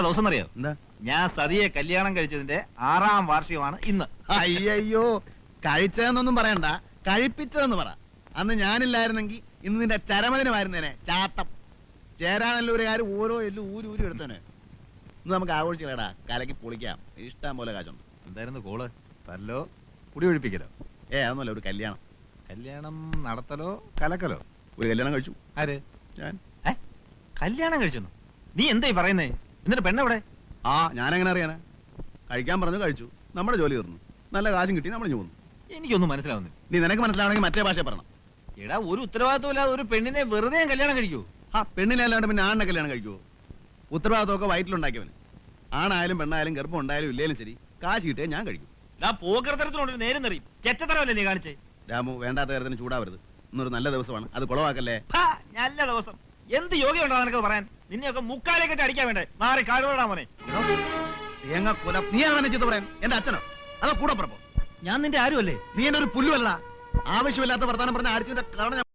ദിവസം അറിയോ? എന്താ? ഞാൻ സതിയെ കല്യാണം കഴിച്ചതിന്റെ 6ാം വാർഷികമാണ് ഇന്ന്. അയ്യോ, കഴിച്ചതെന്നൊന്നും പറയണ്ട, കഴിപ്പിച്ചതെന്ന് പറ. അന്ന് ഞാനില്ലായിരുന്നെങ്കിൽ ഇന്ന് നിന്റെ ചരമദിനമായിരുന്നേനെ. ചാട്ടം ചേരാനല്ലൂരുകാർ ഓരോ എല്ലും ഊരി എടുത്തേനെ. ഇന്ന് നമുക്ക് ആഘോഷിക്കലടാ, കലക്കി പൊളിക്കാം. ഇഷ്ടം പോലെ കാശുണ്ട്. എന്തായിരുന്നു കോള്? തല്ലോ കുടി ഒഴിപ്പിക്കലോ? അതൊന്നുമല്ല, ഒരു കല്യാണം. കല്യാണം നടത്തലോ കലക്കലോ? ഒരു കല്യാണം കഴിച്ചു. ആര്? ഞാൻ. കല്യാണം കഴിച്ചെന്നു? നീ എന്തായി പറയുന്നേ? എന്നിട്ട് പെണ്ണെവിടെ? ഞാനെങ്ങനെ അറിയാനാ? കഴിക്കാൻ പറഞ്ഞു, കഴിച്ചു, നമ്മുടെ ജോലി തീർന്നു, നല്ല കാശും കിട്ടി, നമ്മൾ പോന്നു. എനിക്കൊന്നും മനസ്സിലാവുന്നില്ല. നീ നിനക്ക് മനസ്സിലാവണമെങ്കിൽ മറ്റേ ഭാഷ പറയണം. എടാ, ഒരു ഉത്തരവാദിത്വമില്ലാതെ ഒരു പെണ്ണിനെ വെറുതെ കല്യാണം കഴിക്കൂ? പെണ്ണിനെ അല്ലാണ്ട് പിന്നെ ആണിനെ കല്യാണം കഴിക്കുവോ? ഉത്തരവാദിത്വമൊക്കെ വയറ്റിലുണ്ടാക്കിയവന്. ആണായാലും പെണ്ണായാലും ഗർഭം ഉണ്ടായാലും ഇല്ലേലും ശരി, കാശ് കിട്ടിയാൽ ഞാൻ കഴിക്കും. പോക്കരത്തരത്തിനോട് നേരം നിറയും. ചെറ്റത്തരമല്ലേ നീ കാണിച്ചേ? രാമു, വേണ്ടാത്ത കാര്യത്തിന് ചൂടാവരുത്. ഇന്നൊരു നല്ല ദിവസമാണ്, അത് കുളവാക്കല്ലേ. നല്ല ദിവസം എന്ത് യോഗ്യമുണ്ടോ നിനക്ക് പറയാൻ? നിന്നെയൊക്കെ മുക്കാലേക്കിട്ട് അടിക്കാൻ വേണ്ടേ? മാറി കാടുകൊണ്ടാ മോനെ. തേങ്ങ കൊല. നീയാണ് ചെയ്ത് പറയാൻ? എന്റെ അച്ഛനോ അതോ കൂടെ പറപ്പോ? ഞാൻ നിന്റെ ആരുമല്ലേ? നീ എന്റെ ഒരു പുല്ലുമല്ല. ആവശ്യമില്ലാത്ത വർത്താനം പറഞ്ഞ അടിച്ചതിന്റെ കാരണം